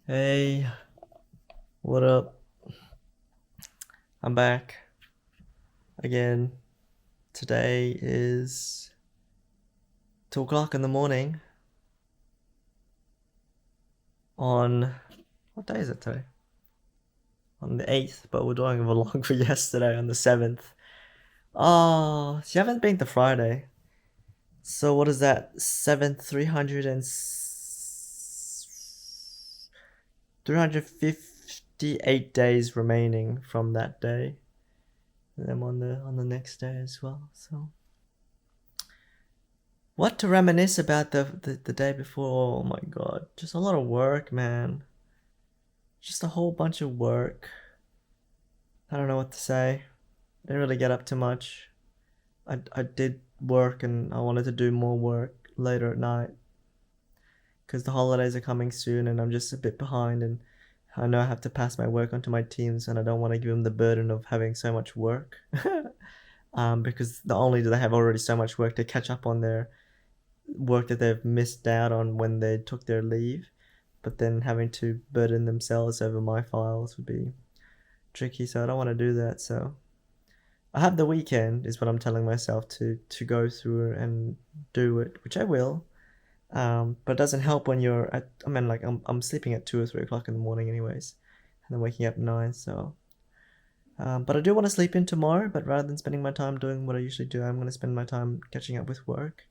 Hey, what up? I'm back again. Today is 2 o'clock in the morning on what day is it today? On the 8th, but we're doing a vlog for yesterday on the 7th. Oh, you haven't been to Friday. So what is that? 358 days remaining from that day. And I'm on the next day as well. So what to reminisce about the day before? Oh my god. Just a lot of work, man. Just a whole bunch of work. I don't know what to say. Didn't really get up too much. I did work and I wanted to do more work later at night because the holidays are coming soon and I'm just a bit behind and I know I have to pass my work onto my teams and I don't want to give them the burden of having so much work. Because not only do they have already so much work to catch up on their work that they've missed out on when they took their leave, but then having to burden themselves over my files would be tricky. So I don't want to do that. So I have the weekend, is what I'm telling myself to go through and do it, which I will. But it doesn't help when you're at. I mean, like I'm sleeping at 2 or 3 o'clock in the morning, anyways, and then waking up at 9. So, but I do want to sleep in tomorrow. But rather than spending my time doing what I usually do, I'm going to spend my time catching up with work.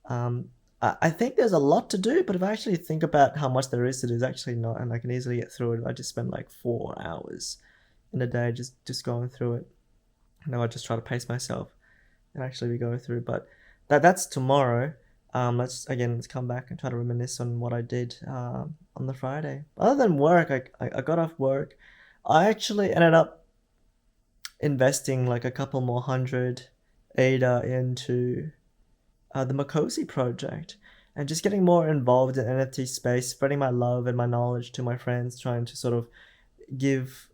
Um, I think there's a lot to do, but if I actually think about how much there is to do, it's actually not, and I can easily get through it. I just spend like 4 hours in a day just going through it. No, I just try to pace myself and actually go through. But that's tomorrow. Let's come back and try to reminisce on what I did on the Friday. Other than work, I got off work. I actually ended up investing like a couple more hundred ADA into the Makosi project and just getting more involved in NFT space, spreading my love and my knowledge to my friends, trying to sort of give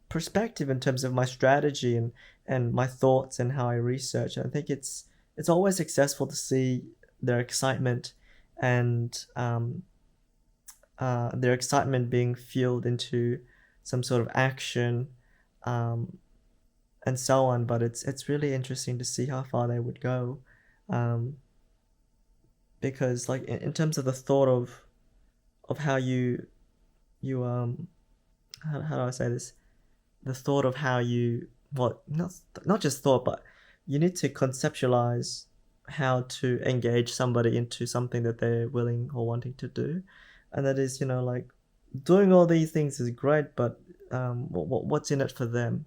perspective in terms of my strategy and my thoughts and how I research. I think it's always successful to see their excitement and their excitement being fueled into some sort of action and so on. But it's really interesting to see how far they would go. Um, because like in terms of the thought of how you how do I say this, the thought of how you, well, not just thought, but you need to conceptualize how to engage somebody into something that they're willing or wanting to do, and that is, like, doing all these things is great, but what's in it for them,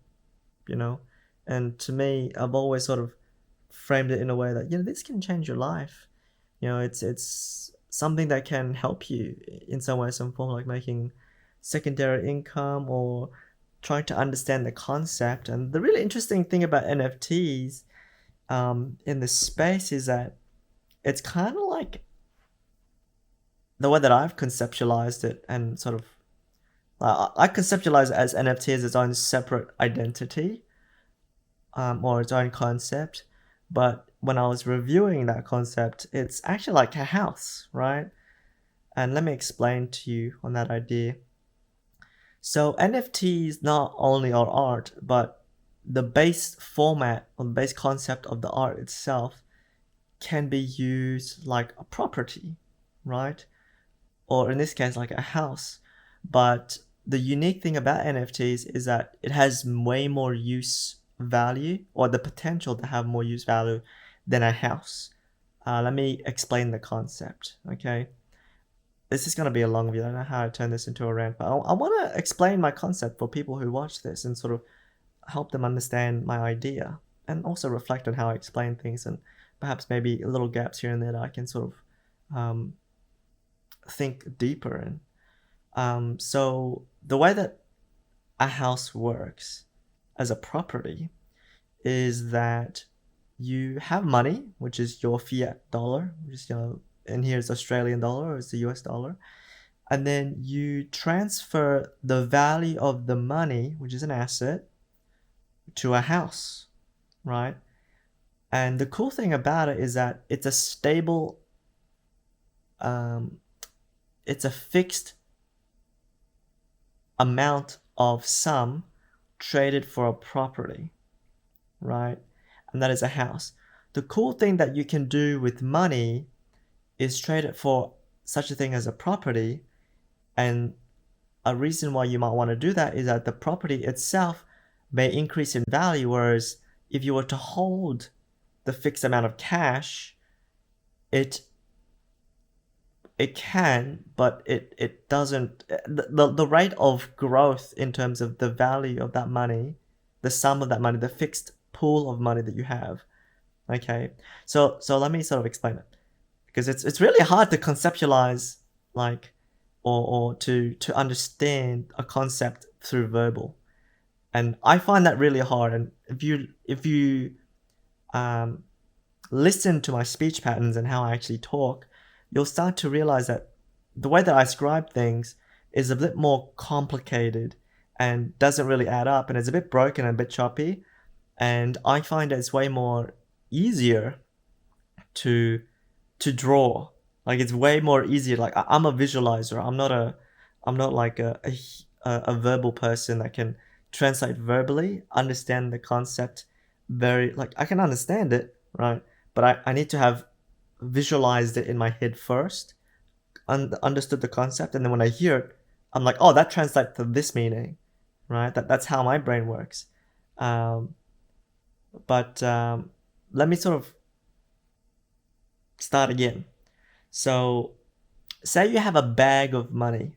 you know? And to me, I've always sort of framed it in a way that, this can change your life. It's something that can help you in some way, some form, like making secondary income or trying to understand the concept. And the really interesting thing about NFTs in this space is that it's kind of like the way that I've conceptualized it, and sort of I conceptualize it as NFT as its own separate identity, or its own concept. But when I was reviewing that concept, it's actually like a house, right? And let me explain to you on that idea. So NFTs not only are art, but the base format or the base concept of the art itself can be used like a property, right? Or in this case, like a house. But the unique thing about NFTs is that it has way more use value, or the potential to have more use value, than a house. Let me explain the concept, okay? This is going to be a long video. I don't know how to turn this into a rant, but I want to explain my concept for people who watch this and sort of help them understand my idea and also reflect on how I explain things, and perhaps maybe little gaps here and there that I can sort of think deeper in. So the way that a house works as a property is that you have money, which is your fiat dollar, which is, and here's Australian dollar, or it's the US dollar. And then you transfer the value of the money, which is an asset, to a house, right? And the cool thing about it is that it's a stable, it's a fixed amount of sum traded for a property, right? And that is a house. The cool thing that you can do with money is trade it for such a thing as a property. And a reason why you might want to do that is that the property itself may increase in value, whereas if you were to hold the fixed amount of cash, it can, but it doesn't. The rate of growth in terms of the value of that money, the sum of that money, the fixed pool of money that you have. Okay, so let me sort of explain it, because it's really hard to conceptualize, like, or to understand a concept through verbal, and I find that really hard. And if you um listen to my speech patterns and how I actually talk, you'll start to realize that the way that I describe things is a bit more complicated and doesn't really add up, and it's a bit broken and a bit choppy. And I find that it's way more easier to draw. Like, it's way more easier. Like, I'm a visualizer. I'm not like a verbal person that can translate verbally, understand the concept very, like, I can understand it, right? But I need to have visualized it in my head first, understood the concept, and then when I hear it, I'm like, oh, that translates to this meaning, right? That's how my brain works. But let me sort of start again. So, say you have a bag of money,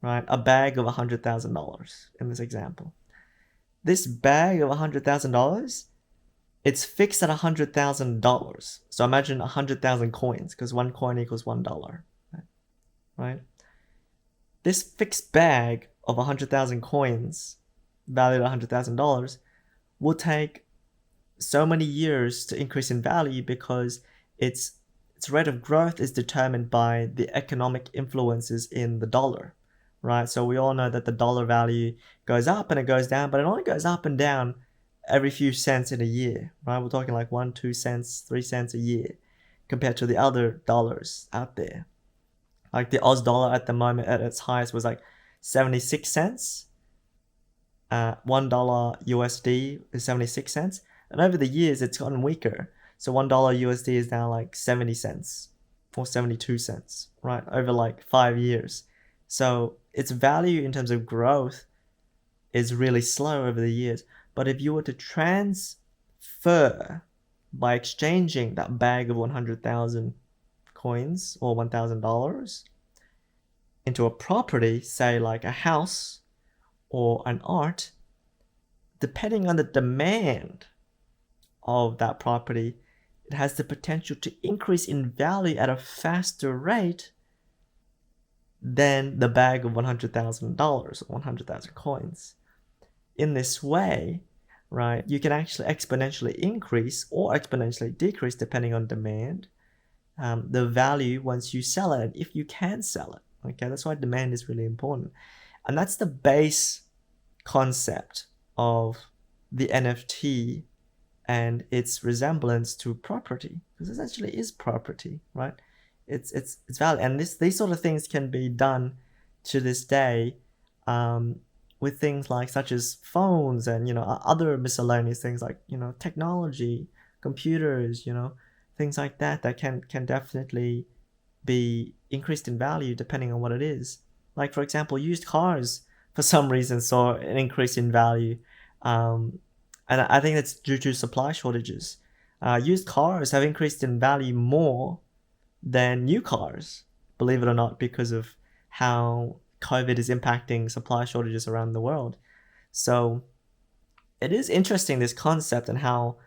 right? A bag of $100,000 in this example. This bag of $100,000, it's fixed at $100,000. So imagine 100,000 coins, because one coin equals $1, right? This fixed bag of 100,000 coins, valued at $100,000, will take so many years to increase in value, because its rate of growth is determined by the economic influences in the dollar, right? So we all know that the dollar value goes up and it goes down, but it only goes up and down every few cents in a year, right? We're talking like 1, 2 cents, 3 cents a year compared to the other dollars out there. Like the Oz dollar at the moment at its highest was like 76 cents. $1 USD is 76 cents. And over the years, it's gotten weaker. So $1 USD is now like 70 cents or 72 cents, right? Over like 5 years. So its value in terms of growth is really slow over the years. But if you were to transfer by exchanging that bag of 100,000 coins or $1,000 into a property, say like a house or an art, depending on the demand of that property, it has the potential to increase in value at a faster rate than the bag of $100,000 or 100,000 coins. In this way, right, you can actually exponentially increase or exponentially decrease, depending on demand, the value once you sell it, and if you can sell it. Okay, that's why demand is really important. And that's the base concept of the NFT and its resemblance to property, because it essentially is property, right? It's valid, and these sort of things can be done to this day, with things like such as phones and other miscellaneous things like technology, computers, things like that can definitely be increased in value depending on what it is. Like, for example, used cars for some reason saw an increase in value, and I think that's due to supply shortages. Used cars have increased in value more than new cars, believe it or not, because of how COVID is impacting supply shortages around the world. So it is interesting, this concept, and how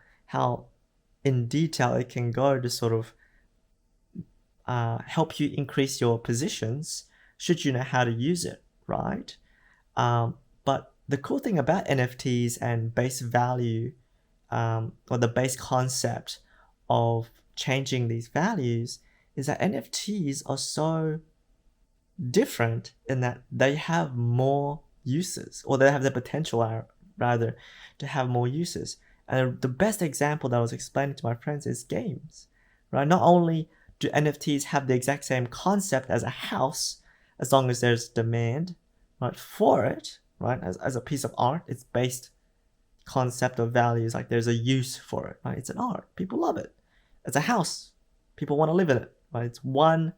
in detail it can go to sort of help you increase your positions should you know how to use it, right? But the cool thing about NFTs and base value, or the base concept of changing these values, is that NFTs are so different in that they have more uses, or they have the potential, rather, to have more uses. And the best example that I was explaining to my friends is games, right? Not only do NFTs have the exact same concept as a house, as long as there's demand, right, for it, right, as a piece of art, it's based concept of values, like there's a use for it, right? It's an art, people love it. It's a house, people want to live in it, right? It's one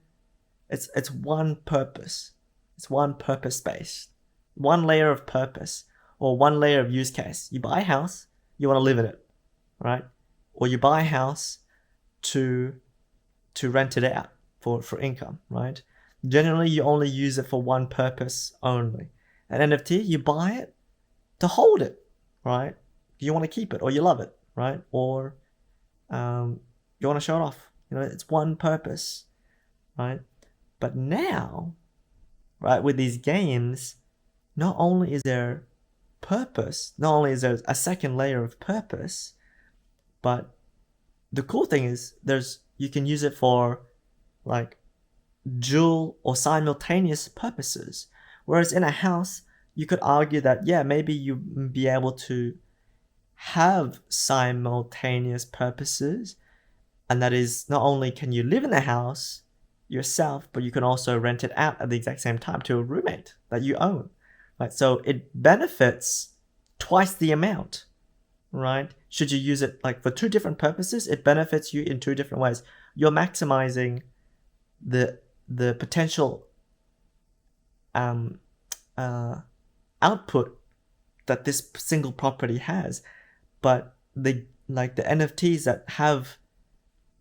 purpose. It's one purpose based, one layer of purpose, or one layer of use case. You buy a house, you want to live in it, right? Or you buy a house to rent it out for income, right? Generally, you only use it for one purpose only. An NFT, you buy it to hold it, right? You want to keep it, or you love it, right? Or you want to show it off. It's one purpose, right? But now, right, with these games, not only is there purpose, not only is there a second layer of purpose, but the cool thing is you can use it for like dual or simultaneous purposes. Whereas in a house, you could argue that, yeah, maybe you be able to have simultaneous purposes, and that is, not only can you live in the house yourself, but you can also rent it out at the exact same time to a roommate that you own, right? So it benefits twice the amount, right? Should you use it like for two different purposes, it benefits you in two different ways. You're maximizing the potential output that this single property has, but the NFTs that have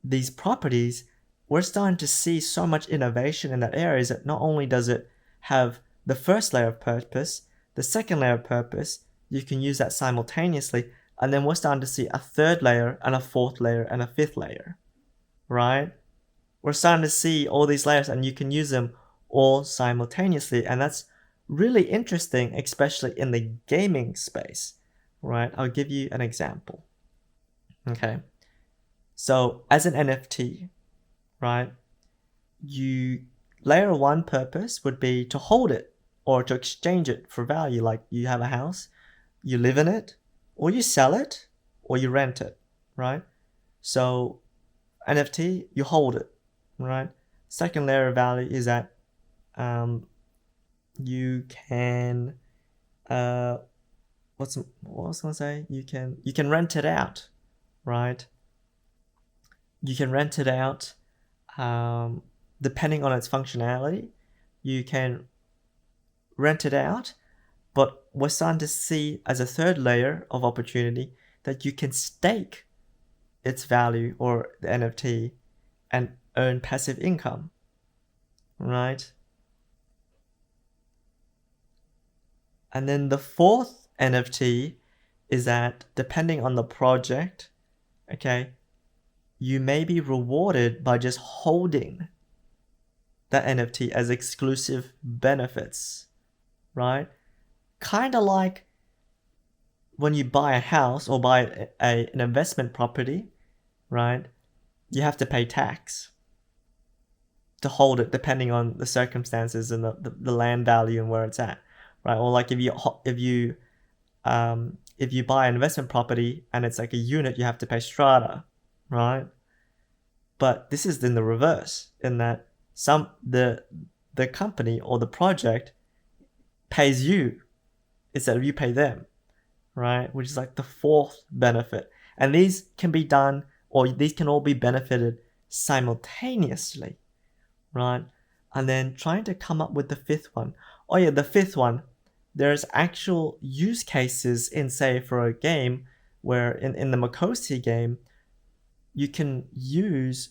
these properties, we're starting to see so much innovation in that area, is that not only does it have the first layer of purpose, the second layer of purpose, you can use that simultaneously, and then we're starting to see a third layer and a fourth layer and a fifth layer, right? We're starting to see all these layers, and you can use them all simultaneously, and that's really interesting, especially in the gaming space, right? I'll give you an example. Okay, so as an NFT, right, layer one purpose would be to hold it or to exchange it for value. Like you have a house, you live in it, or you sell it, or you rent it, right? So NFT, you hold it, right? Second layer of value is that you can what was I gonna say? You can rent it out, right? You can rent it out depending on its functionality. You can rent it out, but we're starting to see as a third layer of opportunity that you can stake its value, or the NFT, and earn passive income, right? And then the fourth NFT is that depending on the project, okay, you may be rewarded by just holding that NFT as exclusive benefits, right? Kind of like when you buy a house or buy an investment property, right? You have to pay tax to hold it depending on the circumstances and the land value and where it's at, right? Or like if you buy an investment property and it's like a unit, you have to pay strata, right? But this is in the reverse, in that the company or the project pays you instead of you pay them, right? Which is like the fourth benefit. And these can be done, or these can all be benefited simultaneously, right? And then trying to come up with the fifth one. Oh yeah, the fifth one, there's actual use cases in, say, for a game where in the Makosi game, you can use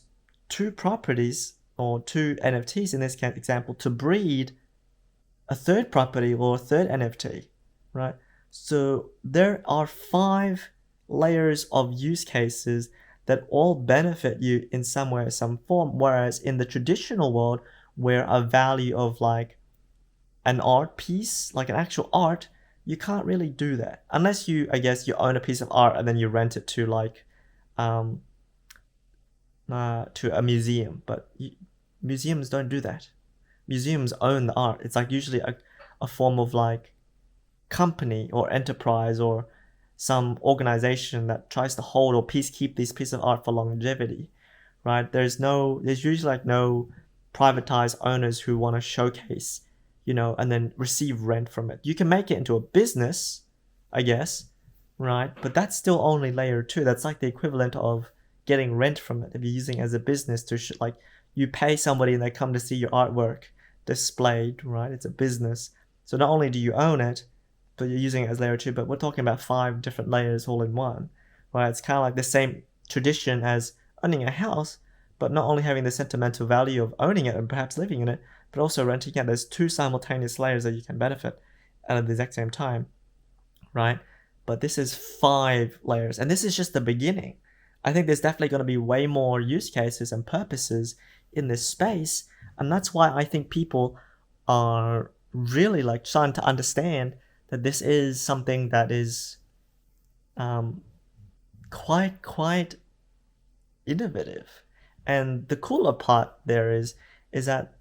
two properties or two NFTs in this example to breed a third property or a third NFT, right? So there are 5 layers of use cases that all benefit you in some way or some form, whereas in the traditional world, where a value of like an art piece, like an actual art, you can't really do that unless you own a piece of art and then you rent it to like to a museum. But museums don't do that. Museums own the art. It's like usually a form of like company or enterprise or some organization that tries to hold or keep this piece of art for longevity, right? There's usually like no privatized owners who want to showcase, and then receive rent from it. You can make it into a business, I guess, right? But that's still only layer 2. That's like the equivalent of getting rent from it if you're using it as a business to like you pay somebody and they come to see your artwork displayed, right? It's a business. So not only do you own it, but you're using it as layer 2, but we're talking about 5 different layers all in one, right? It's kind of like the same tradition as owning a house, but not only having the sentimental value of owning it and perhaps living in it, but also renting it. There's 2 simultaneous layers that you can benefit at the exact same time, right? But this is 5 layers, and this is just the beginning. I think there's definitely going to be way more use cases and purposes in this space, and that's why I think people are really like trying to understand that this is something that is quite innovative. And the cooler part there is that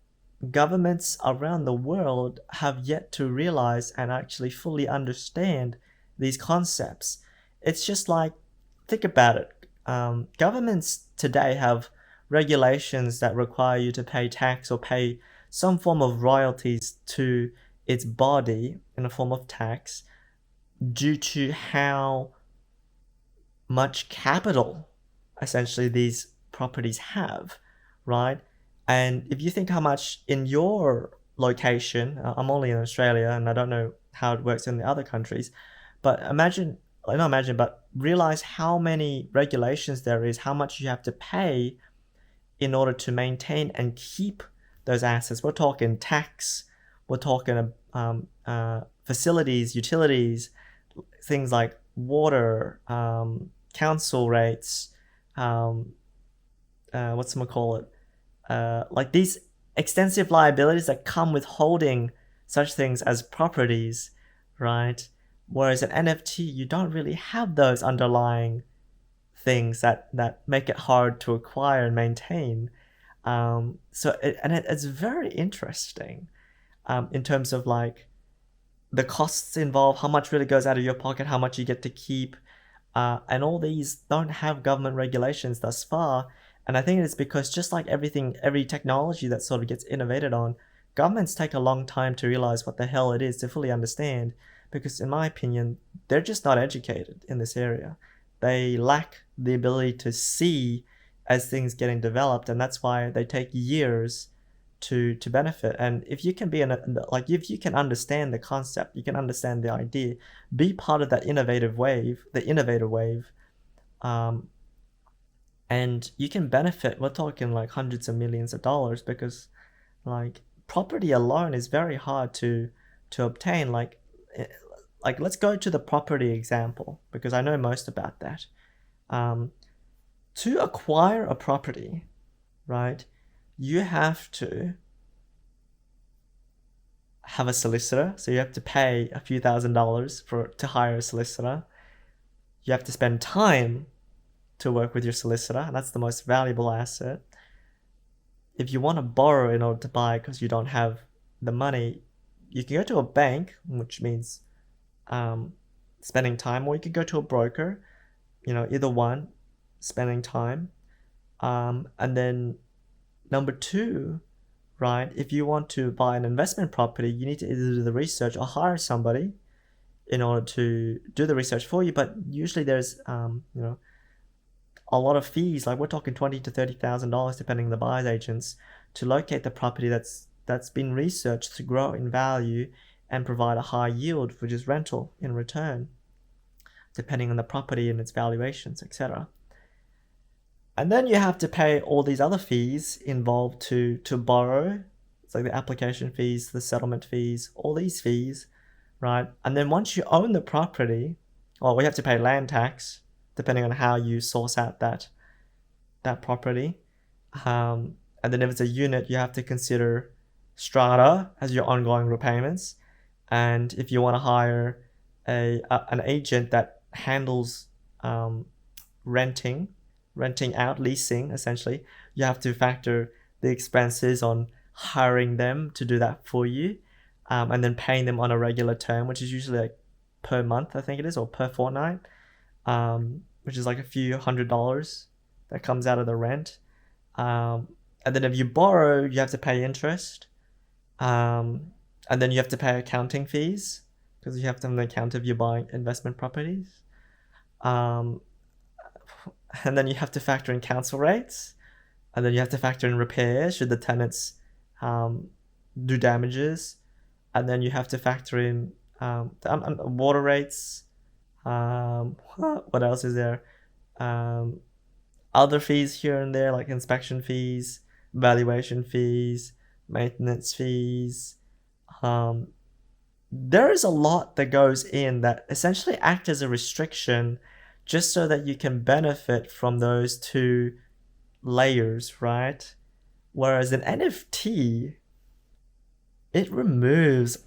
governments around the world have yet to realize and actually fully understand these concepts. It's just like, think about it. Governments today have regulations that require you to pay tax or pay some form of royalties to its body in a form of tax due to how much capital essentially these properties have, right? And if you think how much in your location, I'm only in Australia and I don't know how it works in the other countries, but but realize how many regulations there is, how much you have to pay in order to maintain and keep those assets. We're talking tax, we're talking facilities, utilities, things like water, council rates, like these extensive liabilities that come with holding such things as properties, right? Whereas an NFT, you don't really have those underlying things that make it hard to acquire and maintain. It's very interesting in terms of like the costs involved, how much really goes out of your pocket, how much you get to keep, and all these don't have government regulations thus far. And I think it's because just like everything, every technology that sort of gets innovated on, governments take a long time to realize what the hell it is, to fully understand, because in my opinion, they're just not educated in this area. They lack the ability to see as things getting developed, and that's why they take years to benefit. And if you can if you can understand the concept, you can understand the idea, be part of that innovator wave, and you can benefit. We're talking like hundreds of millions of dollars, because like property alone is very hard to obtain. Like let's go to the property example, because I know most about that. To acquire a property, right, you have to have a solicitor. So you have to pay a few $1,000s to hire a solicitor. You have to spend time to work with your solicitor, and that's the most valuable asset. If you want to borrow in order to buy because you don't have the money, you can go to a bank, which means spending time, or you could go to a broker, either one, spending time. And then number 2, right, if you want to buy an investment property, you need to either do the research or hire somebody in order to do the research for you. But usually there's a lot of fees, like we're talking $20,000 to $30,000 depending on the buyer's agents, to locate the property that's been researched to grow in value and provide a high yield, which is rental in return, depending on the property and its valuations, etc. And then you have to pay all these other fees involved to borrow. It's like the application fees, the settlement fees, all these fees, right? And then once you own the property, we have to pay land tax, depending on how you source out that property. And then if it's a unit, you have to consider strata as your ongoing repayments. And if you want to hire an agent that handles renting out, leasing, essentially, you have to factor the expenses on hiring them to do that for you, and then paying them on a regular term, which is usually like per month, I think it is, or per fortnight, which is like a few $100s that comes out of the rent. And then if you borrow, you have to pay interest. And And then you have to pay accounting fees because you have to have an account if you're buying investment properties. Um, and then you have to factor in council rates, and then you have to factor in repairs should the tenants do damages, and then you have to factor in water rates. What else is there? Other fees here and there, like inspection fees, valuation fees, maintenance fees. There is a lot that goes in that essentially act as a restriction just so that you can benefit from those two layers, right? Whereas an NFT, it removes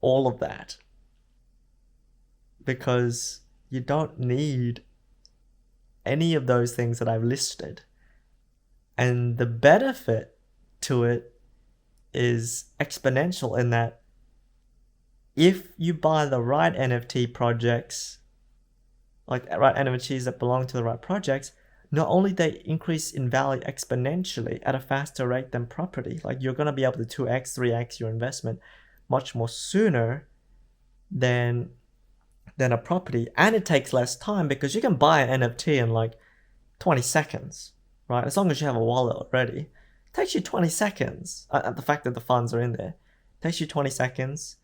all of that because you don't need any of those things that I've listed. And the benefit to it is exponential in that if you buy the right NFT projects, like right NFTs that belong to the right projects, not only they increase in value exponentially at a faster rate than property, like you're going to be able to 2x, 3x your investment much more sooner than a property, and it takes less time because you can buy an NFT in like 20 seconds, right? As long as you have a wallet already. It takes you 20 seconds. The fact that the funds are in there. It takes you 20 seconds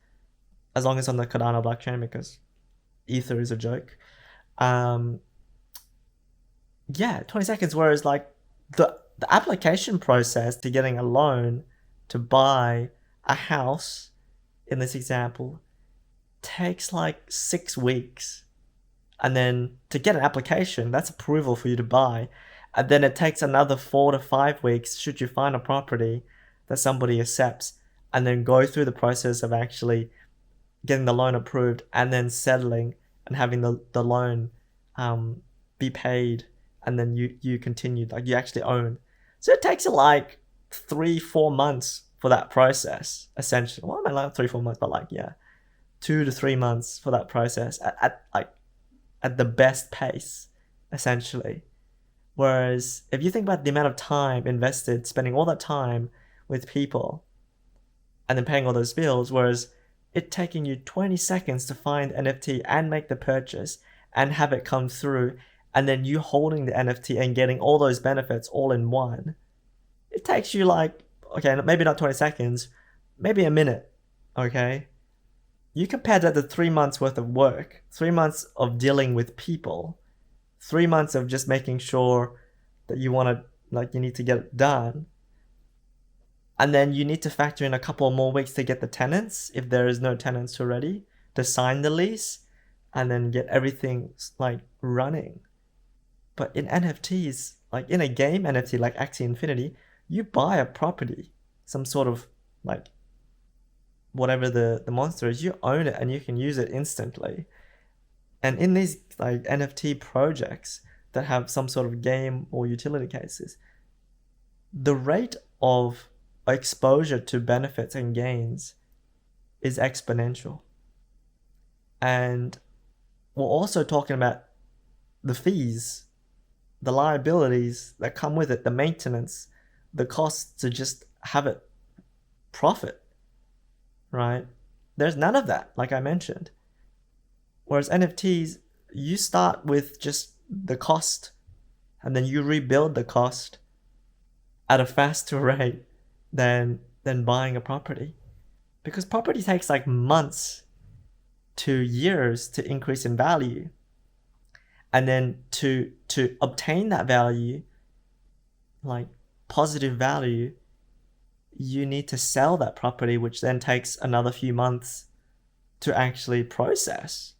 as long as on the Cardano blockchain because Ether is a joke. Yeah, 20 seconds. Whereas like the application process to getting a loan to buy a house in this example takes like 6 weeks. And then to get an application, that's approval for you to buy. And then it takes another 4 to 5 weeks should you find a property that somebody accepts, and then go through the process of actually getting the loan approved and then settling and having the loan be paid, and then you continue, like you actually own. So it takes like 3-4 months for that process, essentially. Well, I mean like 3-4 months, but like, yeah, 2 to 3 months for that process at the best pace, essentially. Whereas if you think about the amount of time invested, spending all that time with people and then paying all those bills, whereas it taking you 20 seconds to find NFT and make the purchase and have it come through, and then you holding the NFT and getting all those benefits all in one, it takes you like, okay, maybe not 20 seconds, maybe a minute, okay? You compare that to 3 months worth of work, 3 months of dealing with people, 3 months of just making sure that you need to get it done. And then you need to factor in a couple more weeks to get the tenants, if there is no tenants already, to sign the lease, and then get everything like running. But in NFTs, like in a game NFT like Axie Infinity, you buy a property, some sort of like whatever the monster is, you own it and you can use it instantly. And in these like NFT projects that have some sort of game or utility cases, the rate of exposure to benefits and gains is exponential. And we're also talking about the fees, the liabilities that come with it, the maintenance, the costs to just have it profit, right? There's none of that, like I mentioned. Whereas NFTs, you start with just the cost and then you rebuild the cost at a faster rate than buying a property. Because property takes like months to years to increase in value. And then to obtain that value, like positive value, you need to sell that property, which then takes another few months to actually process,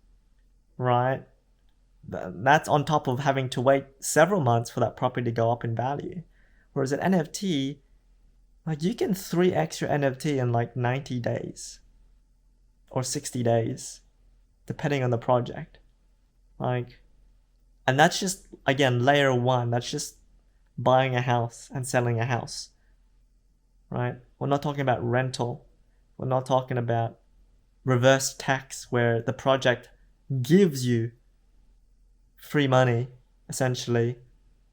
right? That's on top of having to wait several months for that property to go up in value. Whereas an NFT, like you can 3x your NFT in like 90 days or 60 days, depending on the project. Like, and that's just, again, layer one. That's just buying a house and selling a house, right? We're not talking about rental. We're not talking about reverse tax where the project gives you free money, essentially.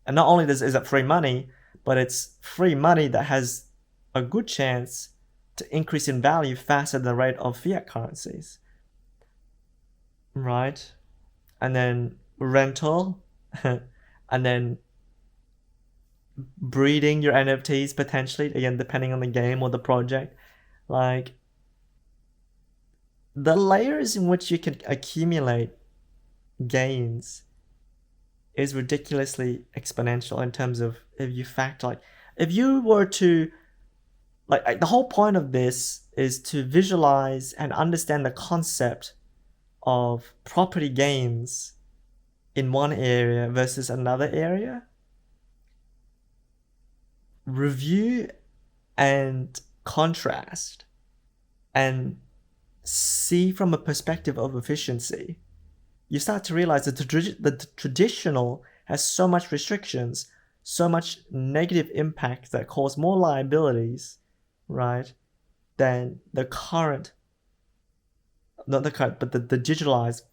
And not only is it free money, but it's free money that has a good chance to increase in value faster than the rate of fiat currencies, right? And then rental, and then breeding your NFTs potentially, again, depending on the game or the project. Like, the layers in which you can accumulate gains is ridiculously exponential in terms of if you factor, like, if you were to, like the whole point of this is to visualize and understand the concept of property gains in one area versus another area. Review and contrast and see from a perspective of efficiency. You start to realize that the traditional has so much restrictions, so much negative impact that cause more liabilities, right, than the current, not the current, but the digitalized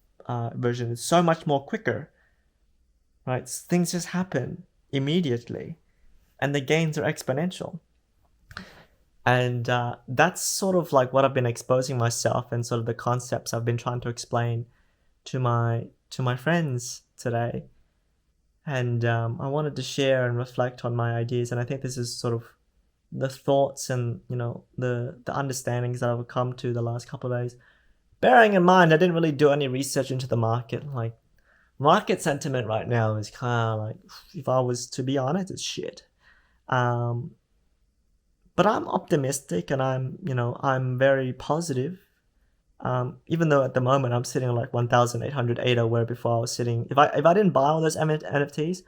version is so much more quicker, right? Things just happen immediately, and the gains are exponential. And that's sort of like what I've been exposing myself and sort of the concepts I've been trying to explain to my friends today. And I wanted to share and reflect on my ideas, and I think this is sort of the thoughts and, you know, the understandings that I've come to the last couple of days. Bearing in mind, I didn't really do any research into the market. Like, market sentiment right now is kind of like, if I was to be honest, it's shit. But I'm optimistic, and I'm very positive. Even though at the moment I'm sitting on like 1,800 ADA, where before I was sitting, if I didn't buy all those NFTs,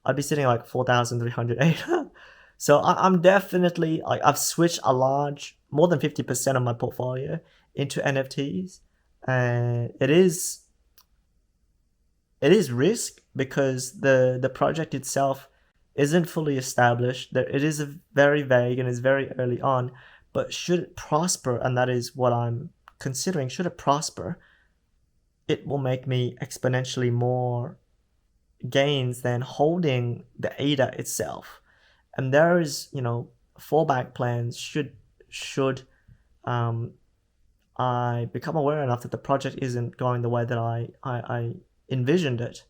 I'd be sitting like 4,300 ADA. So I'm definitely, like, I've switched more than 50% of my portfolio into NFTs, and it is risk because the project itself isn't fully established. It is very vague and is very early on. But should it prosper, and that is what I'm considering, should it prosper, it will make me exponentially more gains than holding the ADA itself. And there is, fallback plans should I become aware enough that the project isn't going the way that I envisioned it.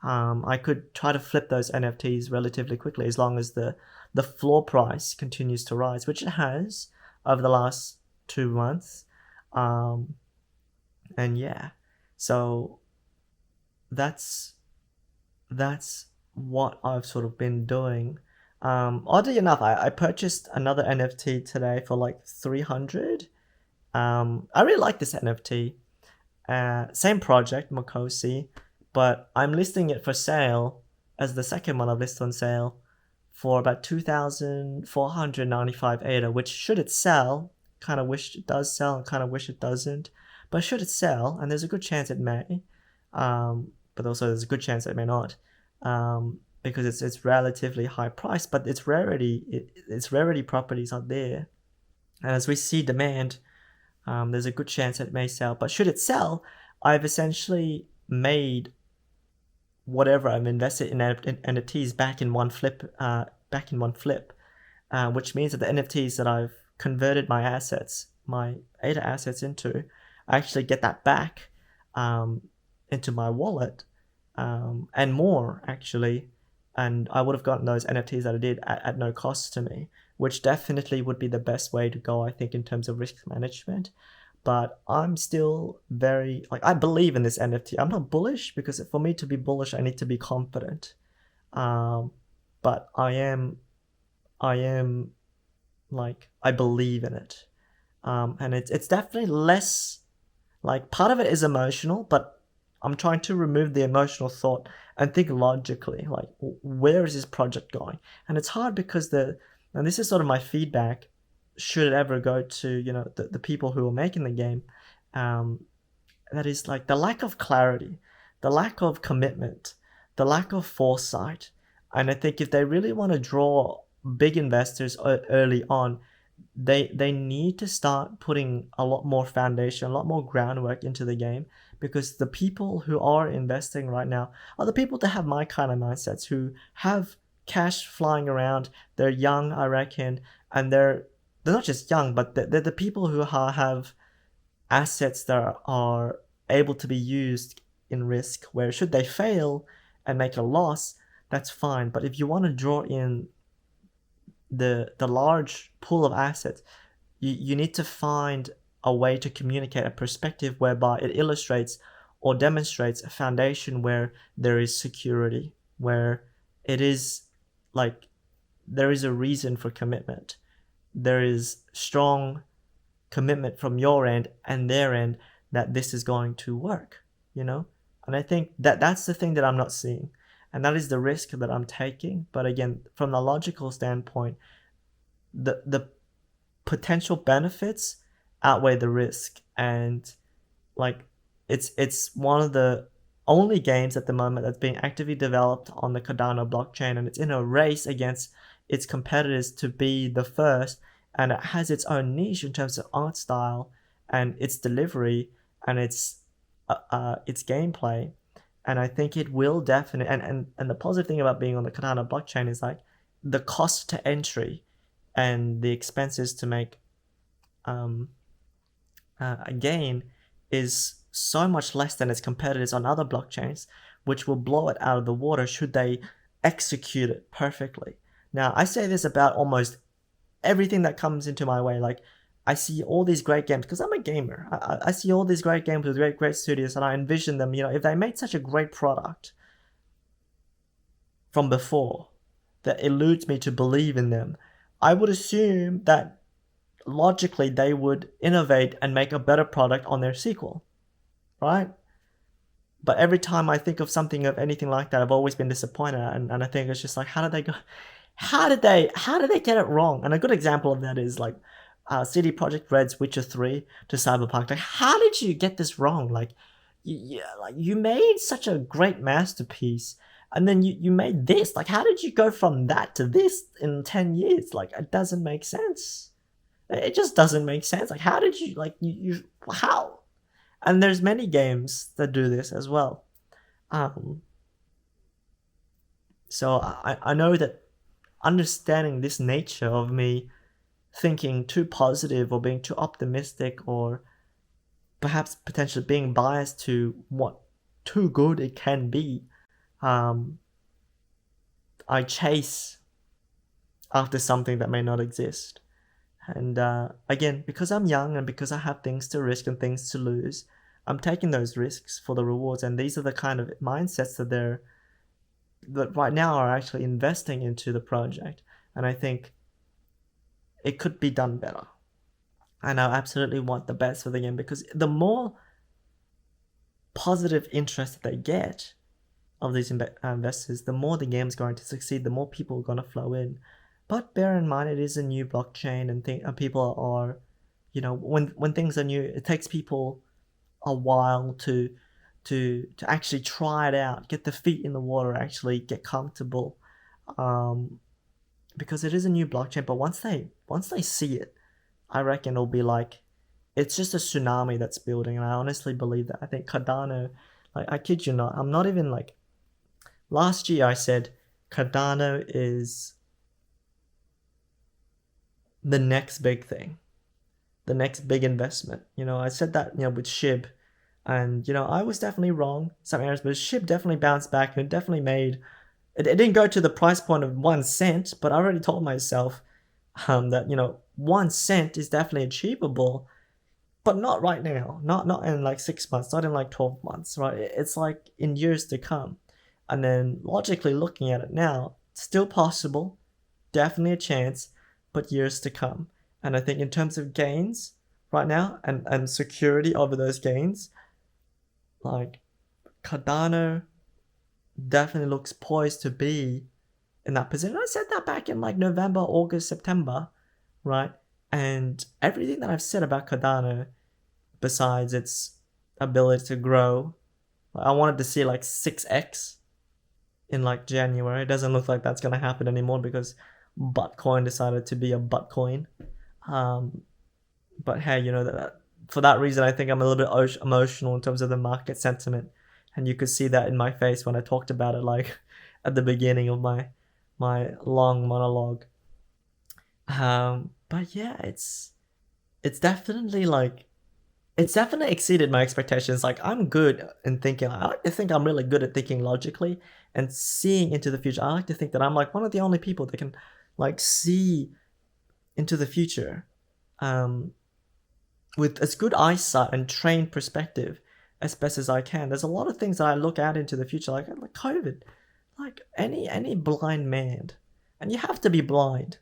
I could try to flip those NFTs relatively quickly, as long as the floor price continues to rise, which it has over the last 2 months. And yeah, so that's what I've sort of been doing. Oddly enough, I purchased another NFT today for like 300. I really like this NFT. Same project, Makosi, but I'm listing it for sale as the second one I've listed on sale for about 2,495 ADA, which should it sell, kind of wish it does sell and kind of wish it doesn't, but should it sell, and there's a good chance it may, but also there's a good chance it may not, because it's relatively high price, but its rarity properties are there, and as we see demand, there's a good chance it may sell. But should it sell, I've essentially made whatever I've invested in NFTs back in one flip, which means that the NFTs that I've converted my ADA assets into, I actually get that back into my wallet, and more actually. And I would have gotten those NFTs that I did at no cost to me, which definitely would be the best way to go, I think, in terms of risk management. But I'm still very, I believe in this NFT. I'm not bullish, because for me to be bullish, I need to be confident. But I am I believe in it. And it's definitely less, part of it is emotional, but I'm trying to remove the emotional thought and think logically, where is this project going? And it's hard because and this is sort of my feedback, should it ever go to, the people who are making the game, that is the lack of clarity, the lack of commitment, the lack of foresight. And I think if they really want to draw big investors early on, they need to start putting a lot more foundation, a lot more groundwork into the game, because the people who are investing right now are the people that have my kind of mindsets, who have cash flying around. They're young, I reckon, and they're they're not just young, but they're the people who have assets that are able to be used in risk, where should they fail and make a loss, that's fine. But if you want to draw in the large pool of assets, you need to find a way to communicate a perspective whereby it illustrates or demonstrates a foundation where there is security, where it is like there is a reason for commitment. There is strong commitment from your end and their end that this is going to work, you know? And I think that that's the thing that I'm not seeing. And that is the risk that I'm taking. But again, from the logical standpoint, the potential benefits outweigh the risk. And like it's one of the only games at the moment that's being actively developed on the Cardano blockchain, and it's in a race against its competitors to be the first, and it has its own niche in terms of art style and its delivery and its gameplay. And I think it will definitely, and the positive thing about being on the Cardano blockchain is like the cost to entry and the expenses to make a gain is so much less than its competitors on other blockchains, which will blow it out of the water should they execute it perfectly. Now, I say this about almost everything that comes into my way. Like, I see all these great games, because I'm a gamer. I see all these great games with great studios, and I envision them, you know, if they made such a great product from before that eludes me to believe in them, I would assume that logically they would innovate and make a better product on their sequel, right? But every time I think of something of anything like that, I've always been disappointed, and I think it's just like, how did they go? How did they get it wrong? And a good example of that is like CD Projekt Red's Witcher 3 to Cyberpunk. Like, how did you get this wrong? Like, you made such a great masterpiece, and then you made this. Like, how did you go from that to this in 10 years? Like, it doesn't make sense. It just doesn't make sense. Like, how did you, like, how? And there's many games that do this as well. So I know that understanding this nature of me thinking too positive or being too optimistic, or perhaps potentially being biased to what too good it can be, I chase after something that may not exist. And again, because I'm young and because I have things to risk and things to lose, I'm taking those risks for the rewards. And these are the kind of mindsets that right now are actually investing into the project. And I think it could be done better. And I absolutely want the best for the game, because the more positive interest that they get of these investors, the more the game's going to succeed, the more people are going to flow in. But bear in mind, it is a new blockchain, and people are, you know, when things are new, it takes people a while to actually try it out, get the feet in the water, actually get comfortable, because it is a new blockchain. But once they see it, I reckon it'll be like, it's just a tsunami that's building, and I honestly believe that. I think Cardano, like, I kid you not, I'm not even like, last year I said Cardano is the next big thing, the next big investment. You know, I said that, you know, with SHIB, and, you know, I was definitely wrong some areas, but SHIB definitely bounced back, and it definitely made, it didn't go to the price point of 1 cent, but I already told myself that, you know, 1 cent is definitely achievable, but not right now, not in like 6 months, not in like 12 months, right? It's like in years to come. And then logically looking at it now, still possible, definitely a chance, but years to come. And I think in terms of gains right now and security over those gains, like, Cardano definitely looks poised to be in that position. I said that back in like November, August, September, right? And everything that I've said about Cardano, besides its ability to grow, I wanted to see like 6x in like January. It doesn't look like that's gonna happen anymore, because Buttcoin decided to be a buttcoin. But hey, you know, that for that reason, I think I'm a little bit emotional in terms of the market sentiment, and you could see that in my face when I talked about it, like at the beginning of my long monologue. But yeah, it's definitely like, it's definitely exceeded my expectations. Like, I'm good in thinking. I like to think I'm really good at thinking logically and seeing into the future. I like to think that I'm like one of the only people that can like see into the future with as good eyesight and trained perspective as best as I can. There's a lot of things that I look out into the future, like COVID, like any blind man, and you have to be blind.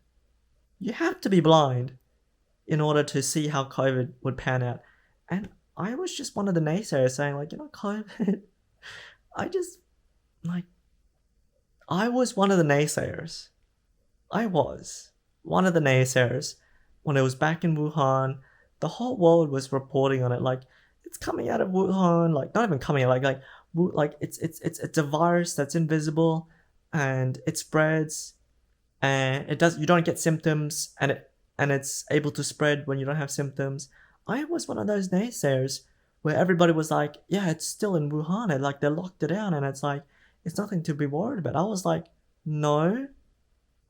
You have to be blind in order to see how COVID would pan out. And I was just one of the naysayers saying, like, COVID. I just, like, I was one of the naysayers. I was one of the naysayers when it was back in Wuhan. The whole world was reporting on it, like, it's coming out of Wuhan, like, not even coming out, like it's a virus that's invisible, and it spreads, and you don't get symptoms, and it's able to spread when you don't have symptoms. I was one of those naysayers where everybody was like, yeah, it's still in Wuhan, and like they locked it down, and it's like it's nothing to be worried about. I was like, no,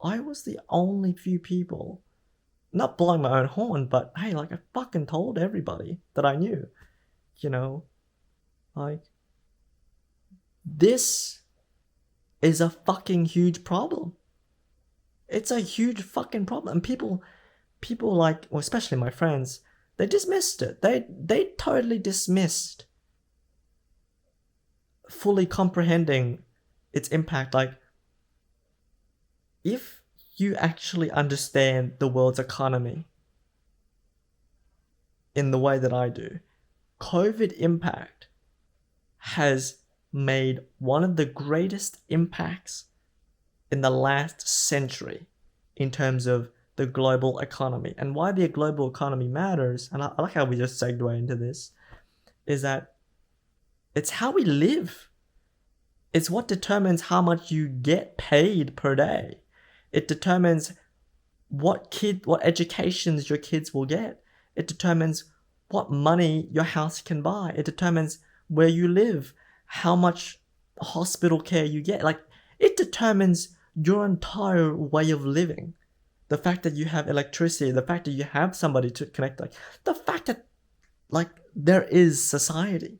I was the only few people, not blowing my own horn, but hey, like I fucking told everybody that I knew, you know, like this is a fucking huge problem. It's a huge fucking problem. And people like, well, especially my friends, they dismissed it. They totally dismissed fully comprehending its impact. Like, if you actually understand the world's economy in the way that I do, COVID impact has made one of the greatest impacts in the last century in terms of the global economy. And why the global economy matters, and I like how we just segued into this, is that it's how we live. It's what determines how much you get paid per day. It determines what educations your kids will get. It determines what money your house can buy. It determines where you live, how much hospital care you get. Like, it determines your entire way of living. The fact that you have electricity, the fact that you have somebody to connect, like the fact that like there is society.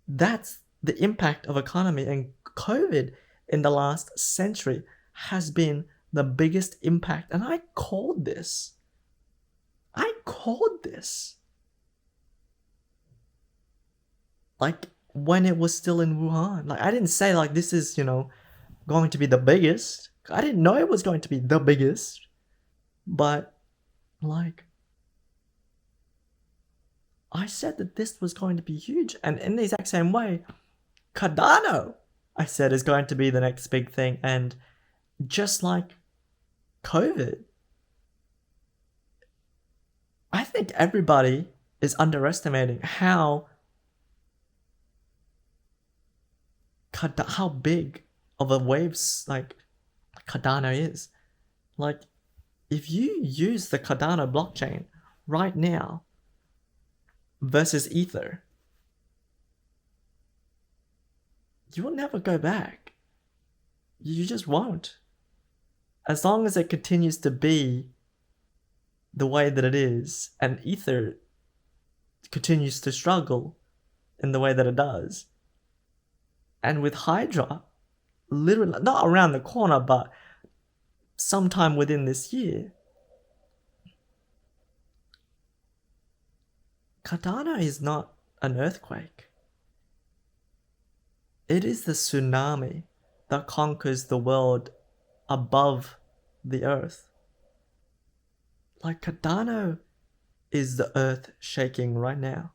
That's the impact of economy. And COVID in the last century has been the biggest impact. And I called this. Like, when it was still in Wuhan. Like, I didn't say like this is, going to be the biggest. I didn't know it was going to be the biggest. But like, I said that this was going to be huge. And in the exact same way, Cardano, I said, is going to be the next big thing. And just like COVID, I think everybody is underestimating how big of a waves like Cardano is. Like, if you use the Cardano blockchain right now versus Ether, you will never go back. You just won't. As long as it continues to be the way that it is, and Ether continues to struggle in the way that it does. And with Hydra, literally, not around the corner, but sometime within this year, Cardano is not an earthquake. It is the tsunami that conquers the world above the earth. Like, Cardano is the earth shaking right now.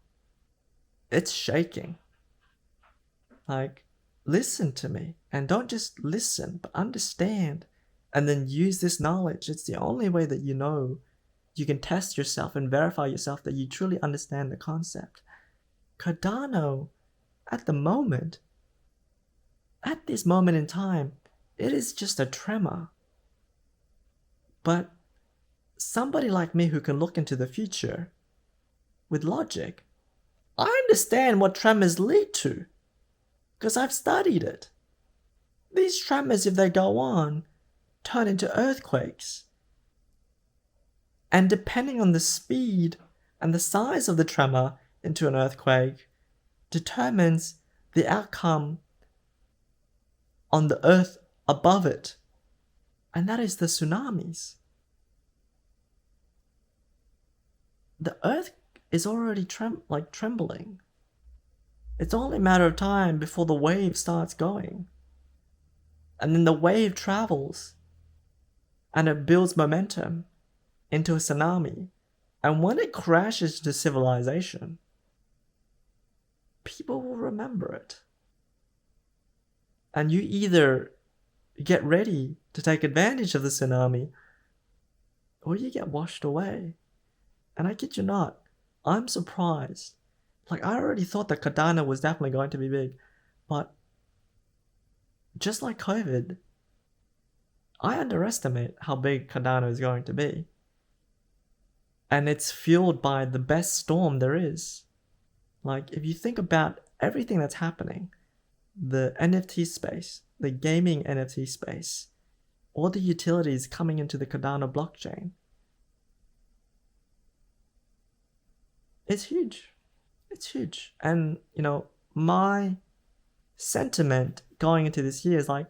It's shaking. Like, listen to me, and don't just listen, but understand, and then use this knowledge. It's the only way that you can test yourself and verify yourself that you truly understand the concept. Cardano, at this moment in time, it is just a tremor. But somebody like me who can look into the future with logic, I understand what tremors lead to, because I've studied it. These tremors, if they go on, turn into earthquakes. And depending on the speed and the size of the tremor into an earthquake determines the outcome on the earth above it, and that is the tsunamis. The earth is already trembling. It's only a matter of time before the wave starts going. And then the wave travels and it builds momentum into a tsunami. And when it crashes into civilization, people will remember it. And you either get ready to take advantage of the tsunami or you get washed away. And I kid you not, I'm surprised. Like, I already thought that Cardano was definitely going to be big, but just like COVID, I underestimate how big Cardano is going to be. And it's fueled by the best storm there is. Like, if you think about everything that's happening, the NFT space, the gaming NFT space, all the utilities coming into the Cardano blockchain, it's huge. It's huge. And, you know, my sentiment going into this year is like,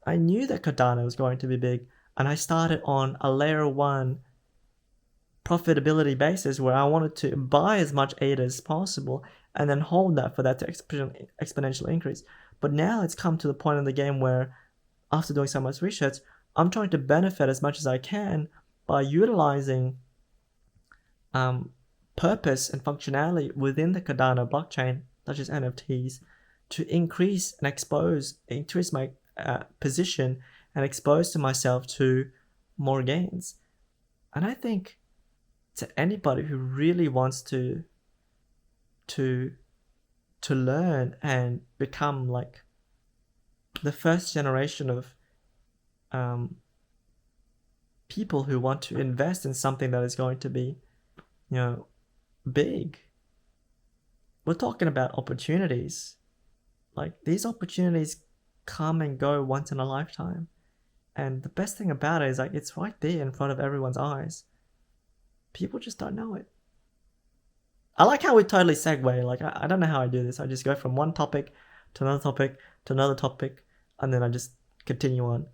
I knew that Cardano was going to be big, and I started on a layer 1 profitability basis where I wanted to buy as much ADA as possible and then hold that for that to exponentially increase. But now it's come to the point in the game where, after doing so much research, I'm trying to benefit as much as I can by utilizing purpose and functionality within the Cardano blockchain, such as NFTs, to increase my position and expose to myself to more gains. And I think to anybody who really wants to learn and become like the first generation of people who want to invest in something that is going to be, you know, big, we're talking about opportunities. Like, these opportunities come and go once in a lifetime, and the best thing about it is, like, it's right there in front of everyone's eyes. People just don't know it. I like how we totally segue. Like, I don't know how I do this. I just go from one topic to another topic to another topic, and then I just continue on.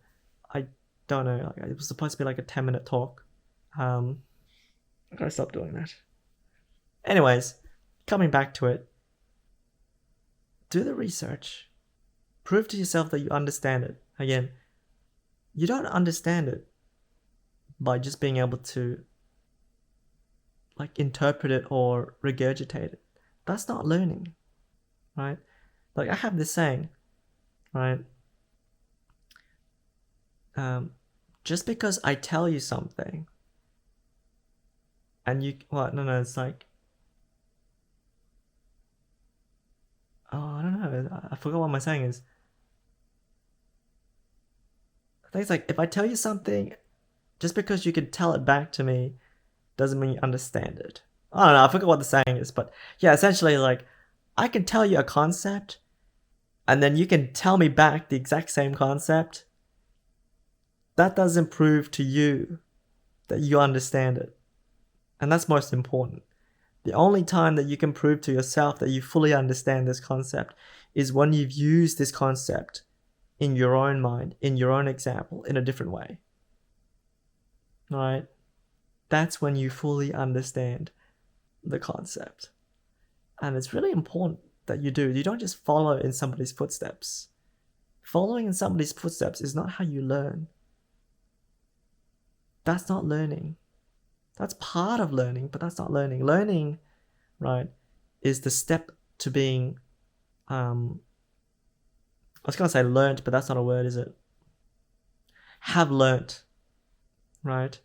I don't know. Like, it was supposed to be like a 10-minute talk. I gotta stop doing that. Anyways, coming back to it, do the research. Prove to yourself that you understand it. Again, you don't understand it by just being able to like interpret it or regurgitate it. That's not learning, right? Like, I have this saying, right? Just because I tell you something and you, it's like, I don't know. I forgot what my saying is. I think it's like, if I tell you something, just because you can tell it back to me doesn't mean you understand it. I don't know. I forgot what the saying is, but yeah, essentially, like, I can tell you a concept, and then you can tell me back the exact same concept. That doesn't prove to you that you understand it. And that's most important. The only time that you can prove to yourself that you fully understand this concept is when you've used this concept in your own mind, in your own example, in a different way. Right? That's when you fully understand the concept. And it's really important that you do. You don't just follow in somebody's footsteps. Following in somebody's footsteps is not how you learn. That's not learning. That's part of learning, but that's not learning. Learning, right, is the step to being, I was going to say learnt, but that's not a word, is it? Have learnt, right?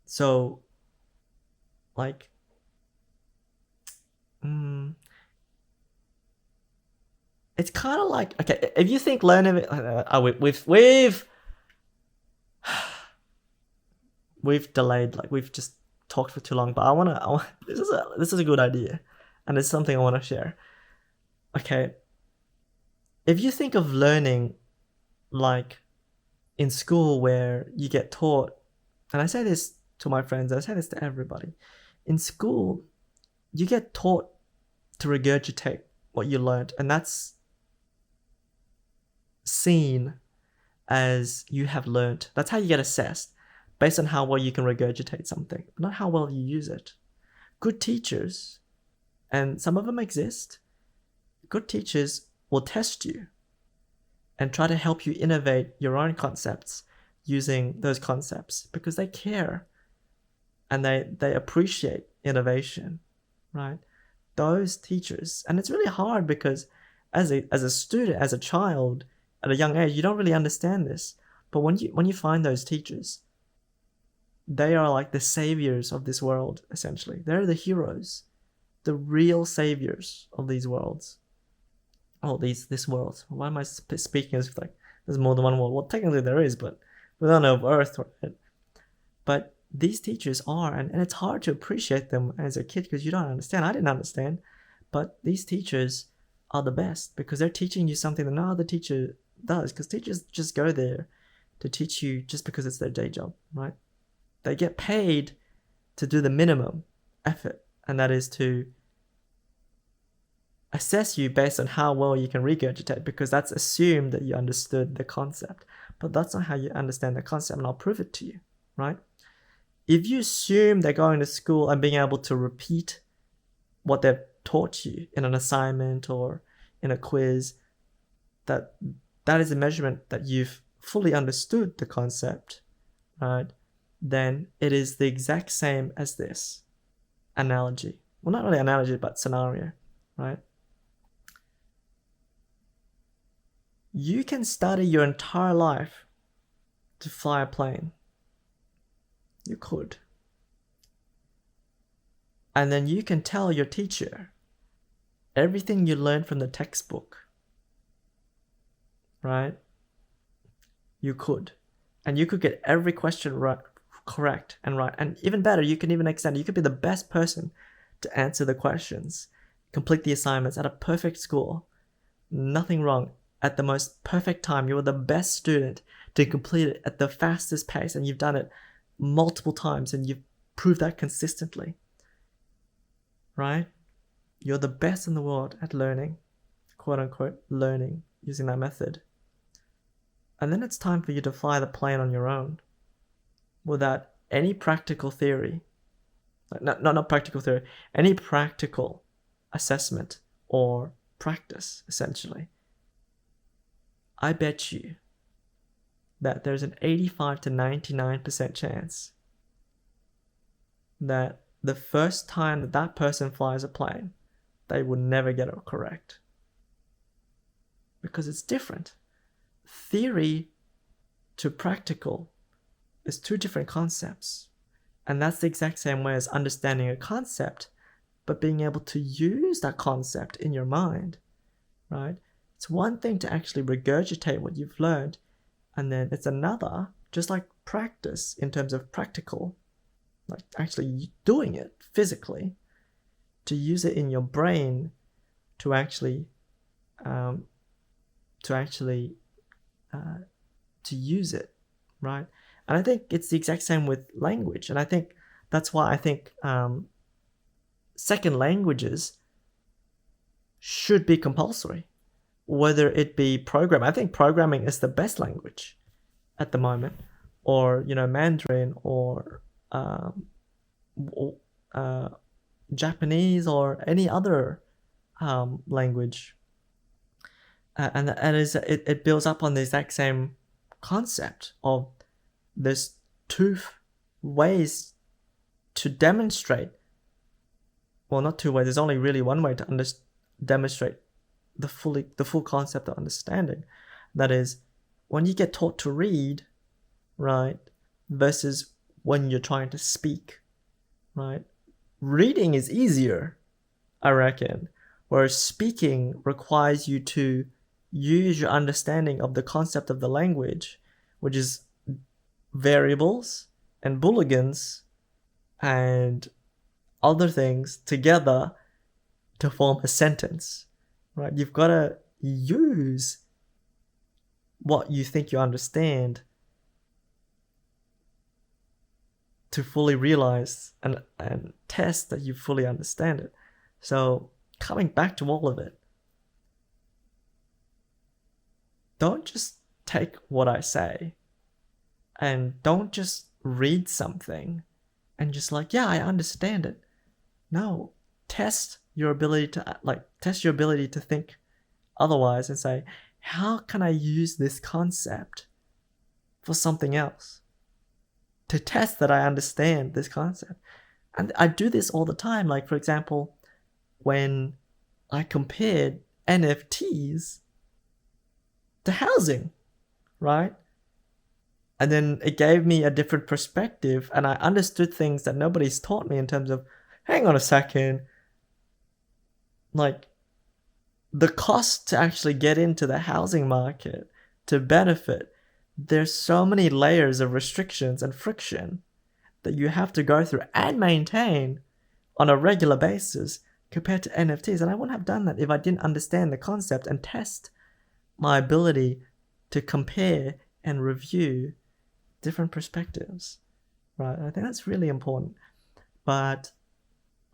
So, like, it's kind of like, okay, if you think learning, we've delayed, like, we've just talked for too long, but this is a good idea, and it's something I want to share. Okay, if you think of learning like in school, where you get taught And I say this to my friends, I say this to everybody. In school, you get taught to regurgitate what you learned, and that's seen as you have learned. That's how you get assessed, based on how well you can regurgitate something, not how well you use it. Good teachers, and some of them exist, good teachers will test you and try to help you innovate your own concepts using those concepts because they care and they appreciate innovation, right? Those teachers, and it's really hard because as a student, as a child, at a young age, you don't really understand this. But when you find those teachers, they are like the saviors of this world, essentially. They're the heroes, the real saviors of these worlds. Oh, this world. Why am I speaking as if like there's more than one world? Well, technically there is, but we don't know of Earth, right? But these teachers are, and it's hard to appreciate them as a kid because you don't understand. I didn't understand, but these teachers are the best because they're teaching you something that no other teacher does, because teachers just go there to teach you just because it's their day job, right? They get paid to do the minimum effort, and that is to assess you based on how well you can regurgitate, because that's assumed that you understood the concept. But that's not how you understand the concept, and I'll prove it to you, right? If you assume they're going to school and being able to repeat what they've taught you in an assignment or in a quiz, that is a measurement that you've fully understood the concept, right? Then it is the exact same as this analogy. Well, not really analogy, but scenario, right? You can study your entire life to fly a plane. You could. And then you can tell your teacher everything you learned from the textbook, right? You could. And you could get every question right, correct and right. And even better, you can even extend. You could be the best person to answer the questions, complete the assignments at a perfect score. Nothing wrong. At the most perfect time. You were the best student to complete it at the fastest pace, and you've done it multiple times and you've proved that consistently, right? You're the best in the world at learning, quote unquote, learning using that method. And then it's time for you to fly the plane on your own without any practical theory, not practical theory, any practical assessment or practice, essentially. I bet you that there's an 85 to 99% chance that the first time that that person flies a plane, they will never get it correct. Because it's different. Theory to practical is two different concepts. And that's the exact same way as understanding a concept, but being able to use that concept in your mind, right? It's one thing to actually regurgitate what you've learned, and then it's another, just like practice in terms of practical, like actually doing it physically, to use it in your brain to actually use it, right? And I think it's the exact same with language, and I think that's why I think second languages should be compulsory. Whether it be programming, I think programming is the best language at the moment, or Mandarin, or Japanese, or any other language, and it builds up on the exact same concept of there's two ways to demonstrate. Well, not two ways. There's only really one way to demonstrate the full concept of understanding. That is, when you get taught to read, right, versus when you're trying to speak, right? Reading is easier, I reckon, whereas speaking requires you to use your understanding of the concept of the language, which is variables and booleans and other things together to form a sentence, right? You've got to use what you think you understand to fully realize and test that you fully understand it. So coming back to all of it, don't just take what I say, and don't just read something and just like, yeah, I understand it. No, test your ability to think otherwise and say, how can I use this concept for something else? To test that I understand this concept. And I do this all the time. Like, for example, when I compared NFTs to housing, right? And then it gave me a different perspective, and I understood things that nobody's taught me in terms of, hang on a second, like, the cost to actually get into the housing market to benefit, there's so many layers of restrictions and friction that you have to go through and maintain on a regular basis compared to NFTs. And I wouldn't have done that if I didn't understand the concept and test my ability to compare and review different perspectives, right? I think that's really important. But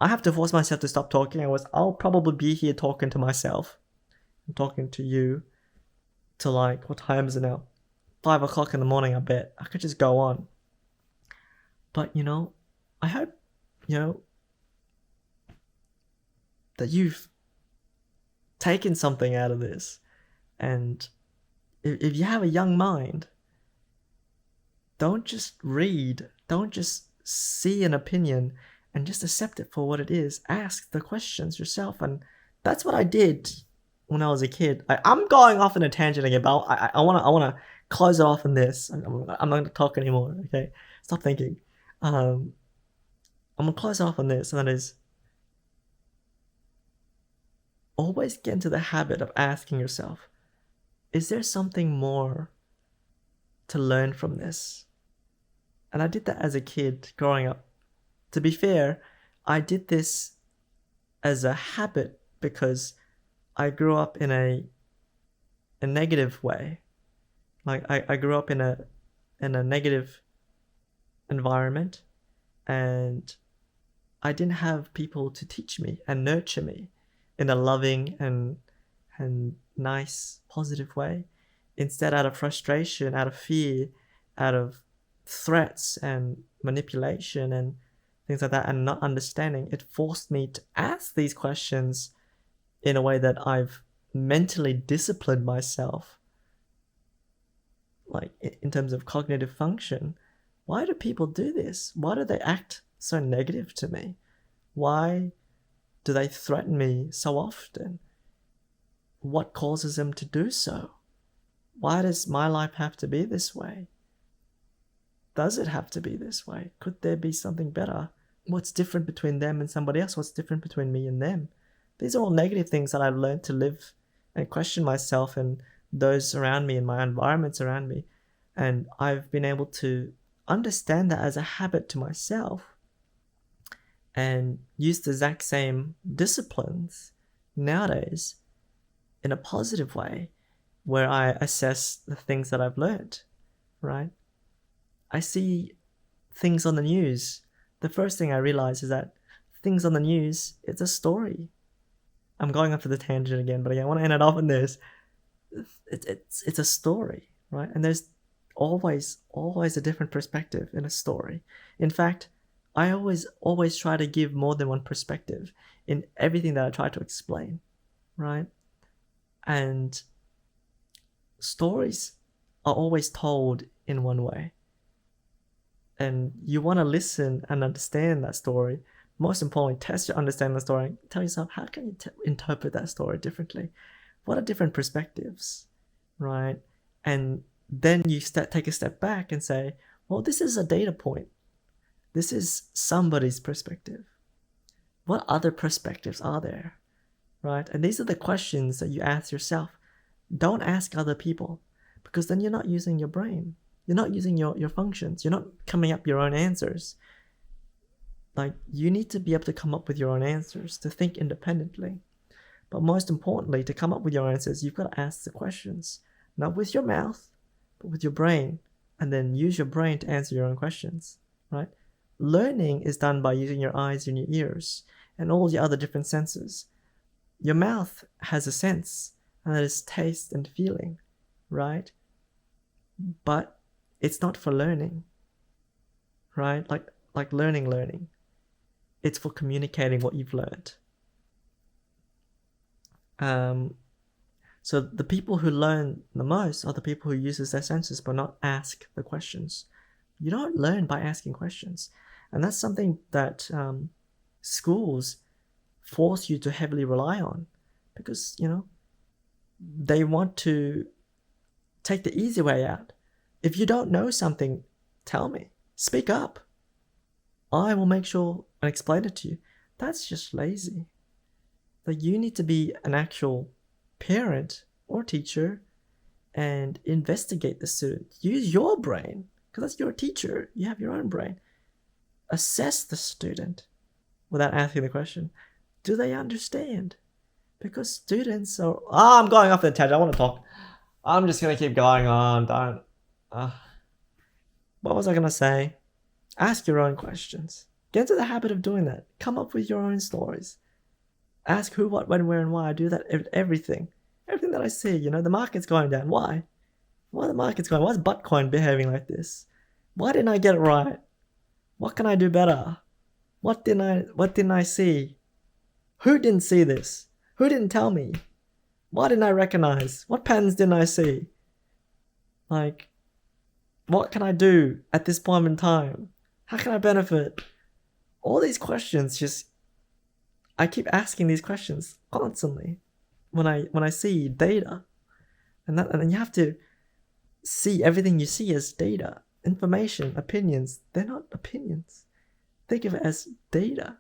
I have to force myself to stop talking. I'll probably be here talking to myself and talking to you till like, what time is it now? 5 o'clock in the morning, I bet. I could just go on. But, I hope, that you've taken something out of this. And if you have a young mind, don't just read, don't just see an opinion and just accept it for what it is. Ask the questions yourself. And that's what I did when I was a kid. I'm going off on a tangent again, but I want to close it off on this. I'm not going to talk anymore, okay? Stop thinking. I'm going to close it off on this, and that is, always get into the habit of asking yourself, is there something more to learn from this? And I did that as a kid growing up. To be fair, I did this as a habit because I grew up in a negative way. Like, I grew up in a negative environment, and I didn't have people to teach me and nurture me in a loving and nice, positive way. Instead, out of frustration, out of fear, out of threats and manipulation and things like that, and not understanding, it forced me to ask these questions in a way that I've mentally disciplined myself, like in terms of cognitive function. Why do people do this? Why do they act so negative to me? Why do they threaten me so often? What causes them to do so? Why does my life have to be this way? Does it have to be this way? Could there be something better? What's different between them and somebody else? What's different between me and them? These are all negative things that I've learned to live and question myself and those around me and my environments around me. And I've been able to understand that as a habit to myself and use the exact same disciplines nowadays in a positive way, where I assess the things that I've learned, right? I see things on the news. The first thing I realize is that things on the news, it's a story. I'm going off to the tangent again, but I want to end it off on this. It's a story, right? And there's always a different perspective in a story. In fact, I always try to give more than one perspective in everything that I try to explain, right? And stories are always told in one way. And you want to listen and understand that story. Most importantly, test your understanding of the story. Tell yourself, how can you interpret that story differently? What are different perspectives, right? And then you take a step back and say, well, this is a data point. This is somebody's perspective. What other perspectives are there, right? And these are the questions that you ask yourself. Don't ask other people, because then you're not using your brain. You're not using your functions. You're not coming up with your own answers. Like, you need to be able to come up with your own answers, to think independently. But most importantly, to come up with your answers, you've got to ask the questions, not with your mouth, but with your brain, and then use your brain to answer your own questions, right? learning is done by using your eyes and your ears and all the other different senses. Your mouth has a sense, and that is taste and feeling, right? But it's not for learning, right? Like learning. It's for communicating what you've learned. So the people who learn the most are the people who uses their senses but not ask the questions. You don't learn by asking questions, and that's something that schools force you to heavily rely on, because they want to take the easy way out. If you don't know something, tell me. Speak up. I will make sure and explain it to you. That's just lazy. Like, you need to be an actual parent or teacher and investigate the student. Use your brain, because that's your teacher. You have your own brain. Assess the student without asking the question. Do they understand? Because students are... I'm going off the tangent. I want to talk. I'm just going to keep going on. Don't... What was I going to say? Ask your own questions. Get into the habit of doing that. Come up with your own stories. Ask who, what, when, where, and why. I do that with everything. Everything that I see, the market's going down. Why? Why the market's going? Why is Bitcoin behaving like this? Why didn't I get it right? What can I do better? What didn't I see? Who didn't see this? Who didn't tell me? Why didn't I recognize? What patterns didn't I see? Like, what can I do at this point in time? How can I benefit? All these questions, I keep asking these questions constantly when I see data. And then you have to see everything you see as data. Information, opinions, they're not opinions. Think of it as data.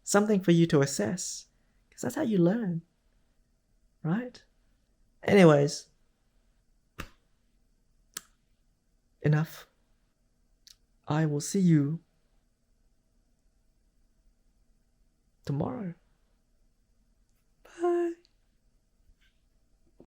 Something for you to assess. Because that's how you learn. Right? Anyways. Enough. I will see you tomorrow.